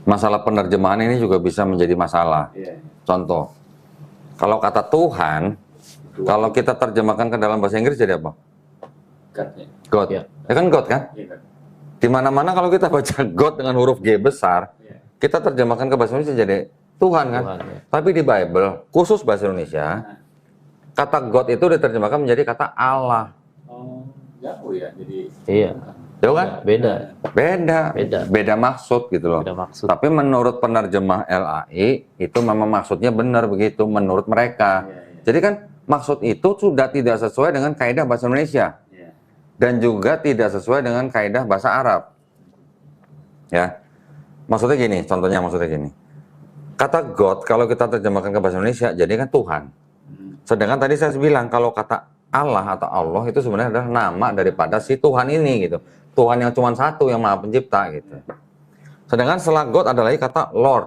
Masalah penerjemahan ini juga bisa menjadi masalah. Contoh, kalau kata Tuhan, kalau kita terjemahkan ke dalam bahasa Inggris jadi apa? God. Ya kan God kan? Di mana-mana kalau kita baca God dengan huruf G besar, kita terjemahkan ke bahasa Indonesia jadi Tuhan kan? Tapi di Bible, khusus bahasa Indonesia, kata God itu diterjemahkan menjadi kata Allah. Oh, jauh ya. Jadi Jauh kan? Beda maksud gitu loh. Tapi menurut penerjemah LAI itu memang maksudnya benar begitu menurut mereka. Jadi kan maksud itu sudah tidak sesuai dengan kaidah bahasa Indonesia dan juga tidak sesuai dengan kaidah bahasa Arab. Ya, maksudnya gini. Contohnya maksudnya gini. Kata God kalau kita terjemahkan ke bahasa Indonesia jadi kan Tuhan. Sedangkan tadi saya bilang kalau kata Allah atau Allah itu sebenarnya adalah nama daripada si Tuhan ini gitu. Tuhan yang cuma satu yang Maha Pencipta gitu. Sedangkan setelah God ada lagi kata Lord.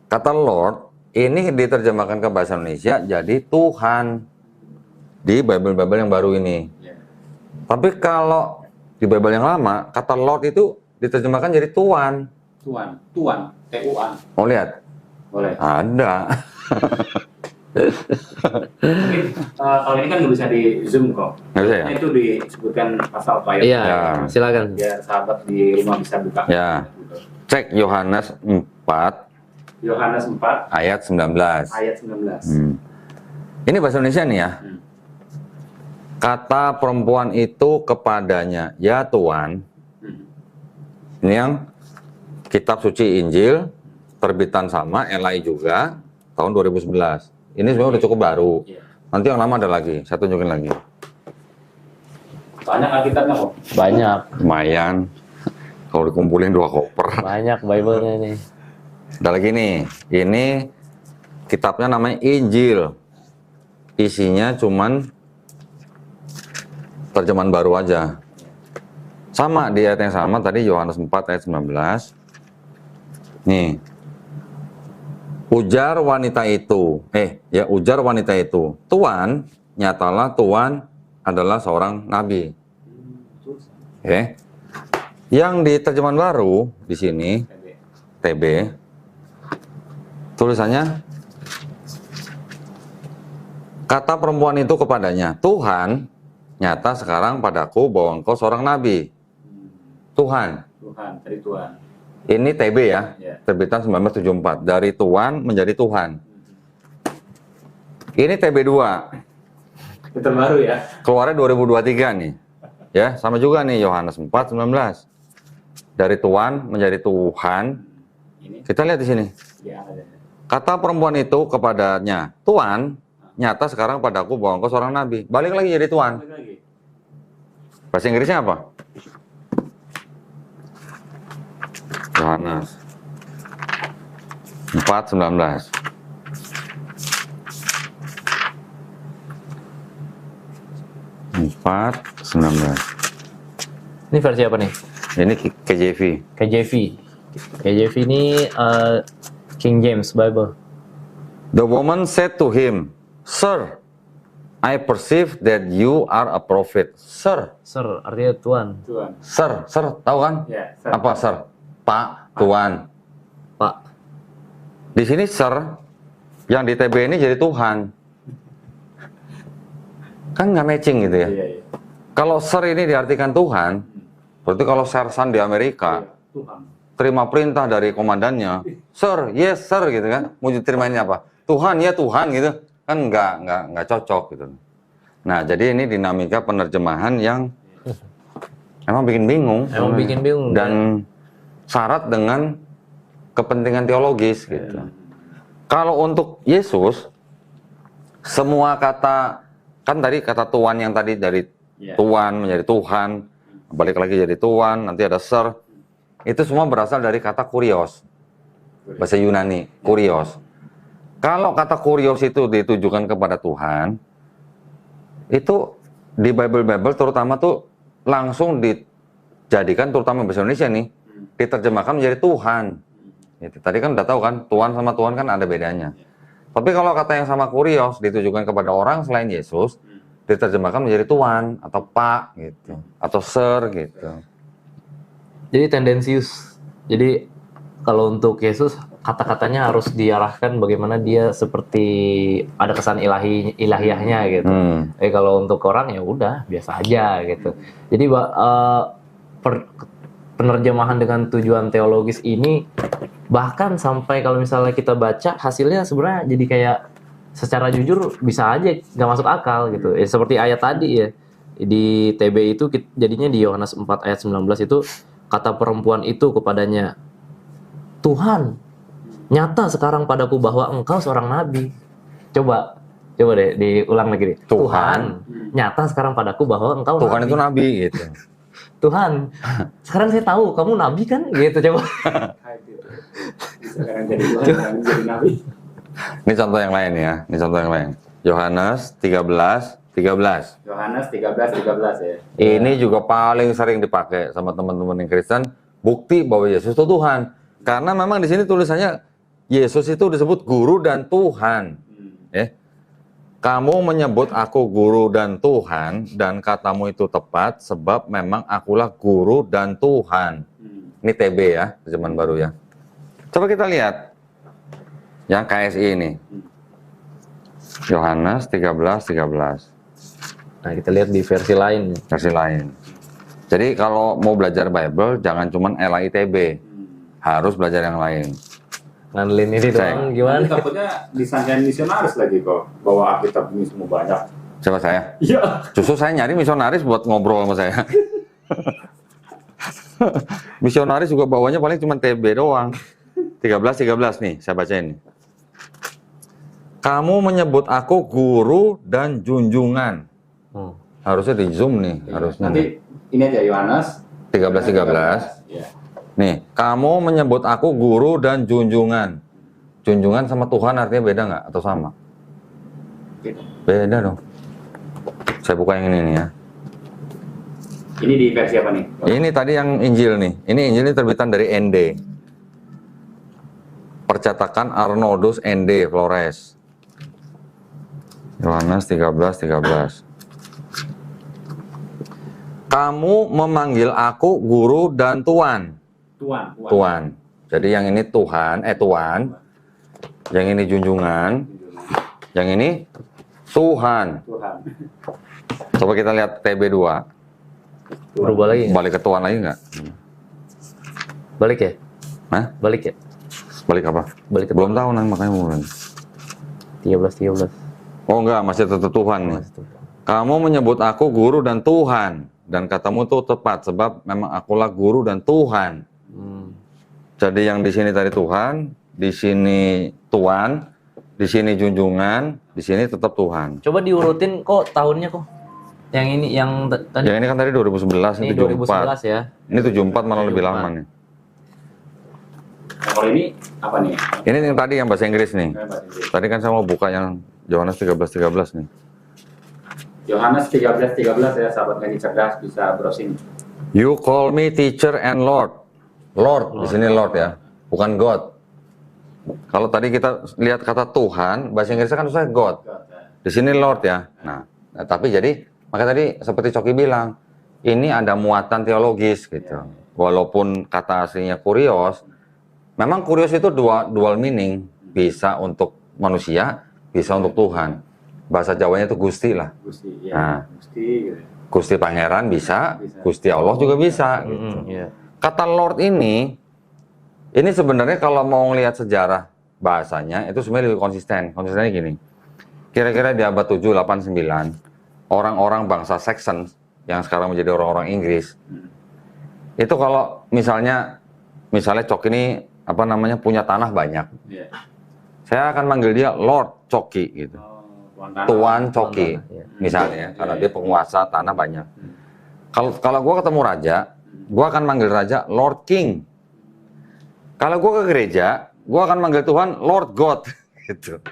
Kata Lord ini diterjemahkan ke bahasa Indonesia jadi Tuhan di Bible yang baru ini. Tapi kalau di Bible yang lama kata Lord itu diterjemahkan jadi Tuan. Tuan, T-U-An. Mau lihat? Boleh. Ada. Mungkin kalau ini kan nggak bisa di zoom kok. Nggak bisa ya? Itu disebutkan pasal ayat. Iya, silakan. Biar sahabat di rumah bisa buka. Ya. Cek Yohanes 4. Yohanes 4 ayat 19. ayat 19. Ini bahasa Indonesia nih ya. Kata perempuan itu kepadanya, ya Tuhan. Ini yang kitab suci Injil terbitan sama LAI juga tahun 2011. Ini sebenarnya udah cukup baru. Nanti yang lama ada lagi, saya tunjukin lagi. Banyak Alkitabnya kok. Banyak. Lumayan. Kalau dikumpulin 2 koper. Banyak Bible-nya nih. Ada lagi nih. Ini kitabnya namanya Injil. Isinya cuman terjemahan baru aja. Sama di ayat yang sama tadi Yohanes 4 ayat 19. Nih. Ujar wanita itu, ujar wanita itu, Tuan, nyatalah Tuan adalah seorang nabi. Yang di terjemahan baru di sini TB, tulisannya kata perempuan itu kepadanya, Tuhan, nyata sekarang padaku bahwa engkau seorang nabi. Tuhan, dari Tuhan. Ini TB ya, terbitan 1974. Dari Tuan menjadi Tuhan. Ini TB 2. Itu baru ya. Keluarnya 2023 nih. Ya, sama juga nih Yohanes 4, 19. Dari Tuan menjadi Tuhan. Kita lihat di sini. Kata perempuan itu kepadanya, Tuan, nyata sekarang padaku bahwa engkau seorang nabi. Balik lagi jadi Tuan. Bahasa Inggrisnya apa? Yohanes 4:19. Ini versi apa nih? Ini KJV. KJV ini King James Bible. The woman said to him, Sir, I perceive that you are a prophet. Sir. Sir artinya Tuan. Sir, tahu kan? Sir. Apa Sir? Pak, Tuan. Pak. Di sini Sir, yang di TB ini jadi Tuhan. Kan nggak matching gitu ya. Kalau Sir ini diartikan Tuhan, berarti kalau sersan di Amerika, terima perintah dari komandannya, Sir, yes Sir gitu kan, mau diterimanya apa? Tuhan, ya Tuhan gitu, kan nggak cocok gitu. Nah, jadi ini dinamika penerjemahan yang emang bikin bingung. Dan syarat dengan kepentingan teologis gitu. Kalau untuk Yesus, semua kata, kan tadi kata Tuhan yang tadi dari Tuhan menjadi Tuhan, balik lagi jadi Tuhan, nanti ada Sir. itu semua berasal dari kata kurios. Bahasa Yunani, kurios. Kalau kata kurios itu ditujukan kepada Tuhan, itu di Bible terutama tuh langsung dijadikan, terutama bahasa Indonesia nih, diterjemahkan menjadi Tuhan. Gitu. Tadi kan udah tahu kan, Tuhan sama Tuhan kan ada bedanya. Tapi kalau kata yang sama kurios ditujukan kepada orang selain Yesus, diterjemahkan menjadi Tuan atau Pak gitu, atau Sir gitu. Jadi tendensius. Jadi kalau untuk Yesus kata-katanya harus diarahkan bagaimana dia seperti ada kesan ilahiyahnya gitu. Kalau untuk orang ya udah biasa aja gitu. Jadi penerjemahan dengan tujuan teologis ini bahkan sampai kalau misalnya kita baca hasilnya sebenarnya jadi kayak secara jujur bisa aja nggak masuk akal gitu. Seperti ayat tadi ya di TB itu jadinya di Yohanes 4 ayat 19 itu kata perempuan itu kepadanya, Tuhan, nyata sekarang padaku bahwa engkau seorang nabi. Coba deh diulang lagi nih. Tuhan, nyata sekarang padaku bahwa engkau Tuhan nabi. itu nabi gitu. Tuhan, sekarang saya tahu kamu nabi kan? Gitu coba. Sekarang jadi Tuhan, sekarang jadi nabi. Ini contoh yang lain ya. Ini contoh yang lain. Yohanes 13. Yohanes 13 ya. Ini juga paling sering dipakai sama teman-teman yang Kristen, bukti bahwa Yesus itu Tuhan. Karena memang di sini tulisannya Yesus itu disebut guru dan Tuhan. Kamu menyebut aku guru dan Tuhan, dan katamu itu tepat sebab memang akulah guru dan Tuhan. Ini TB ya, zaman baru ya. Coba kita lihat yang KSI ini. Yohanes 13. Nah, kita lihat di versi lain. Versi lain. Jadi kalau mau belajar Bible, jangan cuma LAITB. Harus belajar yang lain. Ngandelin ini doang gimana? Nanti takutnya disangkain misionaris lagi kok. Bawa Alkitab ini semua banyak. Siapa saya? Iya. Justru saya nyari misionaris buat ngobrol sama saya. Misionaris juga bawanya paling cuma TB doang. 13 nih, saya baca ini. Kamu menyebut aku guru dan junjungan. Harusnya di Zoom nih, harusnya. Nanti ini aja Yohanes 13. Ya. Nih, kamu menyebut aku guru dan junjungan. Junjungan sama Tuhan artinya beda nggak atau sama? Beda dong. Saya buka yang ini nih ya. Ini di versi apa nih? Ini tadi yang Injil nih. Ini Injil ini terbitan dari ND. Percetakan Arnoldus ND Flores. Yohanes 13. Kamu memanggil aku guru dan tuan. Tuan. Jadi yang ini Tuhan, tuan. Yang ini junjungan. Yang ini Tuhan. Coba kita lihat TB2. Berubah lagi. Balik ke tuan lagi nggak? Balik ya? Hah? Balik ya? Balik apa? Balik ke Belum tahu nang makanya belum. 13. Oh enggak, masih tetap Tuhan nih. Kamu menyebut aku guru dan Tuhan. Dan katamu itu tepat sebab memang akulah guru dan Tuhan. Jadi yang di sini tadi Tuhan, di sini Tuan, di sini junjungan, di sini tetap Tuhan. Coba diurutin kok tahunnya kok. Yang ini yang tadi. Yang ini kan tadi 2011, ini 2011 ya. Ini 74 malah lebih lama nih. Nah, kalau ini apa nih? Ini yang tadi yang bahasa Inggris nih. Tadi kan saya mau buka yang Yohanes 13 nih. Yohanes 13 ya, sahabat ngaji cerdas bisa browsing. You call me teacher and Lord. Lord, di sini Lord ya, bukan God. Kalau tadi kita lihat kata Tuhan, bahasa Inggrisnya kan susah God. Di sini Lord ya. Nah, tapi jadi maka tadi seperti Coki bilang, ini ada muatan teologis gitu. Walaupun kata aslinya kurios, memang kurios itu dual meaning, bisa untuk manusia, bisa untuk Tuhan. Bahasa Jawanya itu Gusti lah. Gusti, ya. Nah, Gusti, gitu. Gusti Pangeran bisa, Gusti Allah juga bisa. Gitu. Kata Lord ini sebenarnya kalau mau ngelihat sejarah bahasanya itu sebenarnya lebih konsisten. Konsistennya gini. Kira-kira di abad 7, 8, 9, orang-orang bangsa Saxon yang sekarang menjadi orang-orang Inggris, itu kalau misalnya Cok ini punya tanah banyak, saya akan manggil dia Lord Coki gitu. Tuan Coki, misalnya, karena dia penguasa tanah banyak. Kalau gue ketemu raja, gue akan manggil raja Lord King. Kalau gue ke gereja, gue akan manggil Tuhan Lord God, gitu.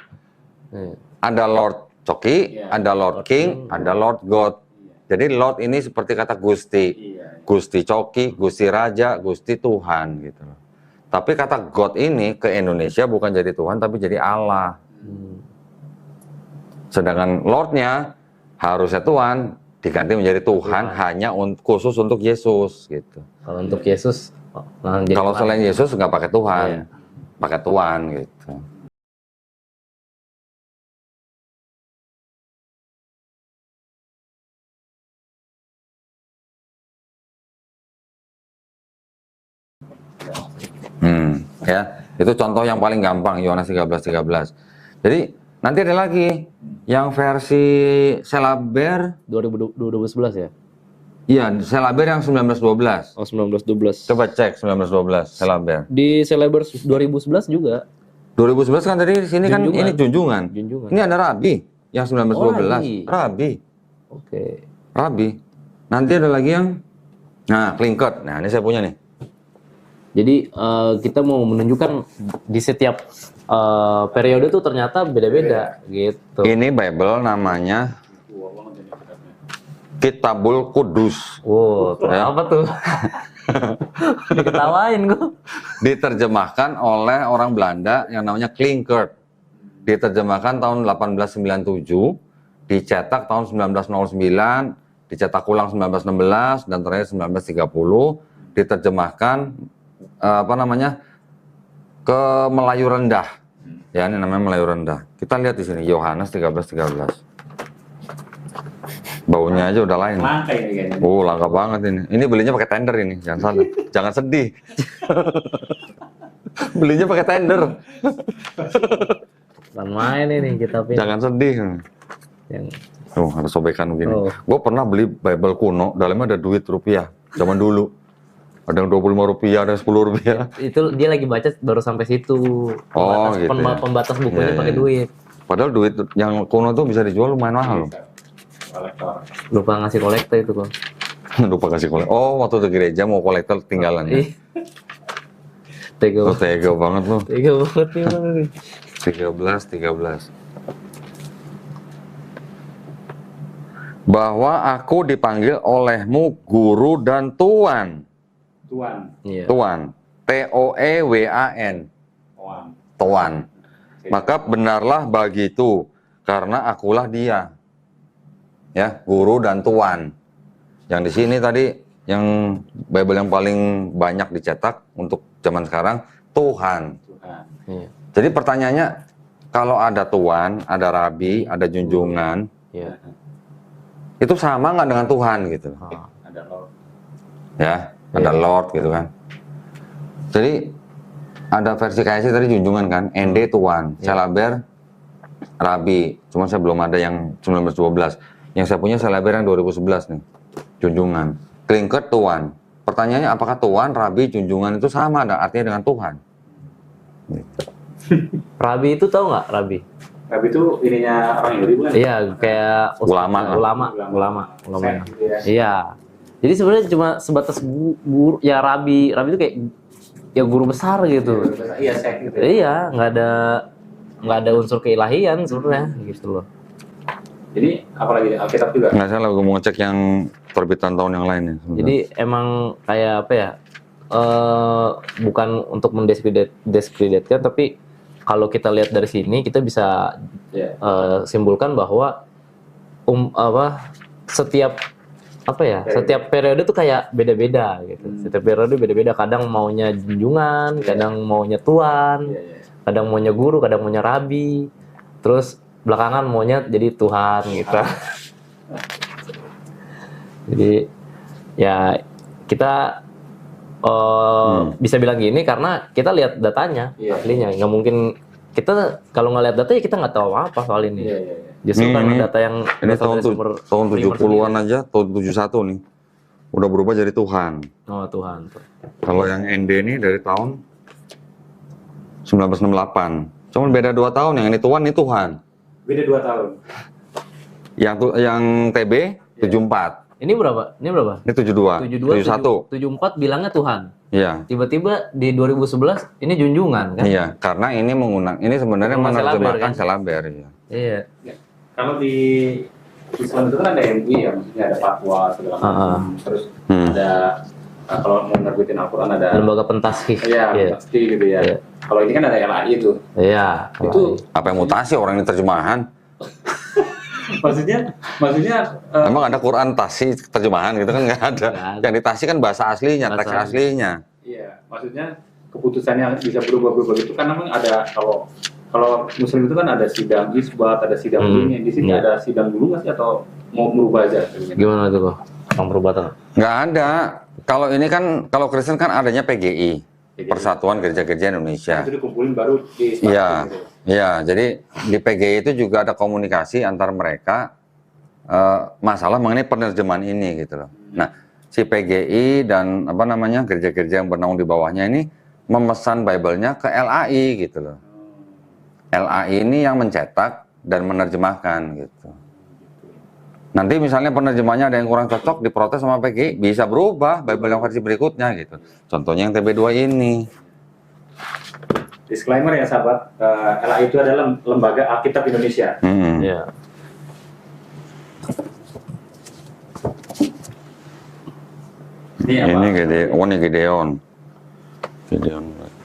Ada Lord Coki, ada Lord King, ada Lord God. Jadi Lord ini seperti kata Gusti, Gusti Coki, Gusti Raja, Gusti Tuhan, gitu. Tapi kata God ini ke Indonesia bukan jadi Tuhan, tapi jadi Allah. Sedangkan Lordnya harusnya Tuhan diganti menjadi Tuhan, hanya khusus untuk Yesus, gitu. Kalau untuk Yesus, kalau selain Yesus nggak pakai Tuhan, pakai Tuhan, gitu. Ya, itu contoh yang paling gampang, Yohanes 13:13. Jadi nanti ada lagi yang versi Selaber 2011 ya? Iya, Selaber yang 1912. Oh, 1912. Coba cek 1912 Selaber. Di Selaber 2011 juga. 2011 kan tadi di sini kan ini junjungan. Ini ada Rabi yang 1912. Rabi. Oke. Rabi. Nanti ada lagi yang Klingkot. Nah, ini saya punya nih. Jadi kita mau menunjukkan di setiap periode tuh ternyata beda-beda gitu. Ini Bible namanya Kitabul Kudus. Wow, apa tuh? Diketawain gua. Diterjemahkan oleh orang Belanda yang namanya Klinkert. Diterjemahkan tahun 1897, dicetak tahun 1909, dicetak ulang 1916 dan terakhir 1930, diterjemahkan ke Melayu rendah. Ya, ini namanya Melayu rendah. Kita lihat di sini Yohanes 13:13. Baunya aja udah lain. Langka ini kayaknya. Langka banget ini. Ini belinya pakai tender ini, jangan salah. Jangan sedih. Belinya pakai tender. Bukan main ini kita pilih. Jangan sedih. Ada sobekan begini. Gue pernah beli Bible kuno, dalamnya ada duit rupiah. Zaman dulu. Ada yang 25 rupiah, ada 10 rupiah. Itu dia lagi baca baru sampai situ. Gitu ya. Pembatas bukunya pakai duit. Padahal duit yang kuno tuh bisa dijual lumayan mahal loh. Kolektor. Lupa ngasih kolektor itu kok. Lupa kasih kolektor. Waktu di gereja mau kolektor tinggalan ya. Tega banget loh. Tega banget nih. 13. Bahwa aku dipanggil olehmu guru dan Tuan. Tuan. Tuan. T-O-E-W-A-N. Tuan. Maka benarlah begitu, karena akulah dia. Ya, guru dan Tuan. Yang di sini tadi, yang Bible yang paling banyak dicetak untuk zaman sekarang, Tuhan. Jadi pertanyaannya, kalau ada Tuan, ada Rabi, ada junjungan, itu sama nggak dengan Tuhan gitu? Ada Lord. Ya, ada Lord gitu kan. Jadi ada versi KSI tadi junjungan kan, ND Tuan, Selaber Rabi. Cuma saya belum ada yang 1912. Yang saya punya Selaber yang 2011 nih, junjungan. Klinkert Tuan. Pertanyaannya apakah Tuan, Rabi, junjungan itu sama artinya dengan Tuhan? Gitu. Rabi itu tahu nggak Rabi? Rabi itu ininya orang Yahudi bukan? Iya, kayak ulama. Gitu ya. Iya. Jadi sebenarnya cuma sebatas guru, ya Rabi itu kayak ya guru besar gitu. Iya, sek gitu. Iya, nggak ada unsur keilahian sebenarnya gitu loh. Jadi apalagi Alkitab juga? Nggak salah, gue mau ngecek yang terbitan tahun yang lain ya. Jadi emang kayak apa ya? Bukan untuk mendiskreditkan, tapi kalau kita lihat dari sini kita bisa simpulkan bahwa setiap setiap periode tuh kayak beda-beda gitu. Setiap periode beda-beda. Kadang maunya junjungan, kadang maunya Tuan, kadang maunya guru, kadang maunya Rabi. Terus belakangan maunya jadi Tuhan gitu. Jadi ya kita bisa bilang gini karena kita lihat datanya aslinya. Nggak mungkin kita kalau nggak lihat data ya kita nggak tahu apa soal ini. Justru karena data yang ini tahun 70-an aja, tahun 71 nih udah berubah jadi Tuhan. Oh Tuhan. Kalau yang ND ini dari tahun 1968. Cuman beda 2 tahun, yang ini Tuhan, ini Tuhan. Beda 2 tahun. Yang TB 74. Ini berapa? Ini berapa? Ini 72, 71. 74 bilangnya Tuhan. Iya. Tiba-tiba di 2011 ini junjungan kan? Iya, karena ini ini sebenarnya menerjemahkan Selaber ya. Iya. Ya. Kalau di Islam itu kan ada MUI ya, maksudnya ada fatwa segala macam. Terus ada kalau mau nerbitin Al-Quran ada lembaga pentasih. Iya, pasti gitu ya. Iya. Kalau ini kan ada LAI itu. Iya. Itu Apa yang mutasi orang ini terjemahan? maksudnya Emang ada Quran tasi terjemahan gitu kan nggak ada. Nggak ada. Yang ditasi kan bahasa aslinya, teks aslinya. iya, maksudnya keputusannya bisa berubah-berubah gitu kan memang ada kalau Muslim itu kan ada sidang isbat, ada sidang ini, di sini ada sidang dulu nggak sih atau mau merubah aja? Gimana tuh kok? Yang perubatan? Nggak ada. Kalau ini kan, kalau Kristen kan adanya PGI, Persatuan Gereja-Gereja Indonesia. Itu dikumpulin baru di Iya, iya. Jadi di PGI itu juga ada komunikasi antar mereka masalah mengenai penerjemahan ini gitu loh. Nah, si PGI dan apa namanya gereja-gereja yang bernaung di bawahnya ini memesan Bible-nya ke LAI gitu loh. LAI ini yang mencetak dan menerjemahkan gitu. Nanti misalnya penerjemahnya ada yang kurang cocok, diprotes sama PGI, bisa berubah Bible yang versi berikutnya gitu. Contohnya yang TB2 ini. Disclaimer ya sahabat, LAI itu adalah Lembaga Alkitab Indonesia. Iya. Ini apa? Gideon.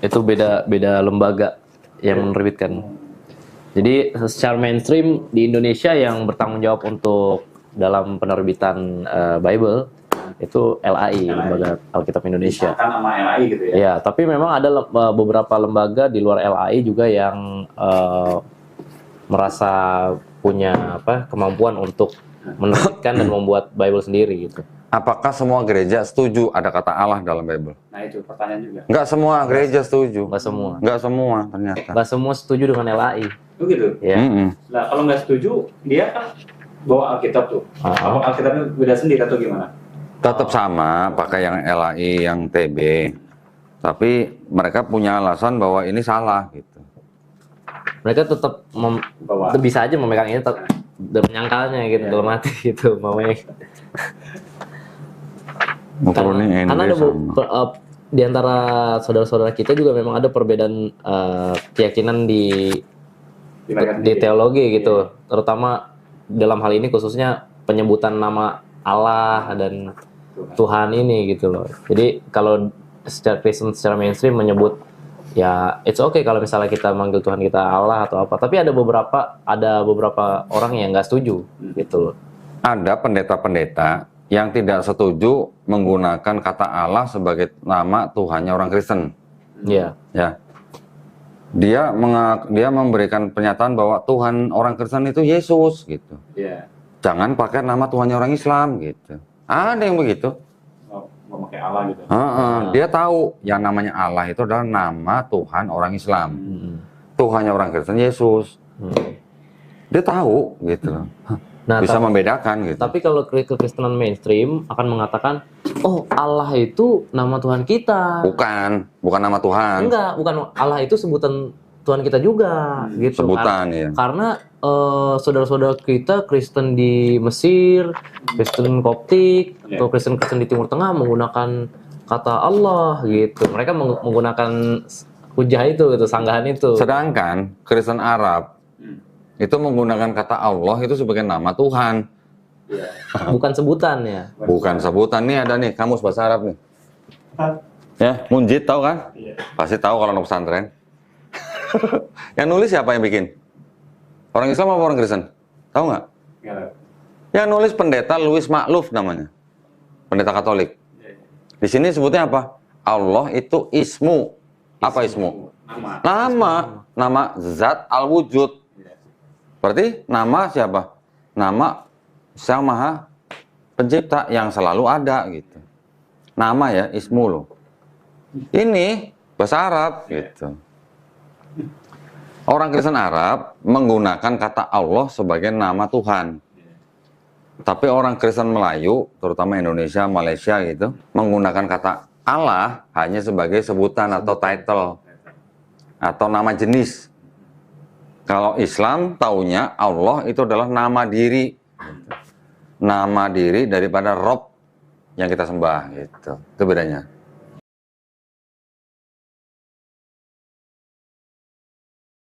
Itu beda lembaga yang menerbitkan. Jadi secara mainstream di Indonesia yang bertanggung jawab untuk dalam penerbitan Bible itu LAI, Lembaga Alkitab Indonesia. Kan nama LAI gitu ya. Ya, tapi memang ada beberapa lembaga di luar LAI juga yang merasa punya kemampuan untuk menerbitkan dan membuat Bible sendiri gitu. Apakah semua gereja setuju ada kata Allah dalam Bible? Nah itu pertanyaan juga. Nggak semua gereja setuju. Nggak semua. Nggak semua ternyata. Nggak semua setuju dengan LAI. Oh gitu? Ya. Nah kalau nggak setuju, dia kan bawa Alkitab tuh. Apa Alkitabnya beda sendiri atau gimana? Tetap sama, pakai yang LAI, yang TB. Tapi mereka punya alasan bahwa ini salah gitu. Mereka tetap bisa aja memegang ini dan menyangkalnya gitu dalam hati gitu mamanya. Karena ada di antara saudara-saudara kita juga memang ada perbedaan keyakinan di teologi gitu, terutama dalam hal ini khususnya penyebutan nama Allah dan Tuhan ini gitu loh. Jadi kalau secara Kristen, secara mainstream menyebut ya it's okay kalau misalnya kita manggil Tuhan kita Allah atau apa, tapi ada beberapa orang yang nggak setuju gitu loh. Ada pendeta-pendeta yang tidak setuju menggunakan kata Allah sebagai nama Tuhannya orang Kristen. Iya. Ya. Dia memberikan pernyataan bahwa Tuhan orang Kristen itu Yesus gitu. Iya. Jangan pakai nama Tuhannya orang Islam gitu. Ada yang begitu. Mau pakai Allah gitu. Dia tahu yang namanya Allah itu adalah nama Tuhan orang Islam. Tuhannya orang Kristen Yesus. Dia tahu gitu loh. Nah, bisa membedakan gitu. Tapi kalau kekristenan mainstream akan mengatakan, oh Allah itu nama Tuhan kita. Bukan nama Tuhan. Enggak, bukan, Allah itu sebutan Tuhan kita juga, gitu. Sebutan, ya. Karena saudara-saudara kita Kristen di Mesir, Kristen Koptik, atau Kristen di Timur Tengah menggunakan kata Allah, gitu. Mereka menggunakan hujah itu, gitu, sanggahan itu. Sedangkan Kristen Arab itu menggunakan kata Allah itu sebagai nama Tuhan. Bukan sebutan ya. Bukan sebutan. Nih ada nih kamus bahasa Arab nih. Ya, Munjid tahu kan? Pasti tahu kalau anak pesantren. Yang nulis siapa yang bikin? Orang Islam apa orang Kristen? Tahu nggak? Yang nulis pendeta Louis Makluf namanya. Pendeta Katolik. Di sini sebutnya apa? Allah itu ismu. Apa ismu? Nama zat al-wujud. Berarti nama siapa? Nama Sang Maha Pencipta yang selalu ada gitu. Nama ya, ismu loh. Ini bahasa Arab gitu. Orang Kristen Arab menggunakan kata Allah sebagai nama Tuhan. Tapi orang Kristen Melayu, terutama Indonesia, Malaysia gitu, menggunakan kata Allah hanya sebagai sebutan atau title atau nama jenis. Kalau Islam taunya Allah itu adalah nama diri. nama diri daripada Rob yang kita sembah gitu. Itu bedanya.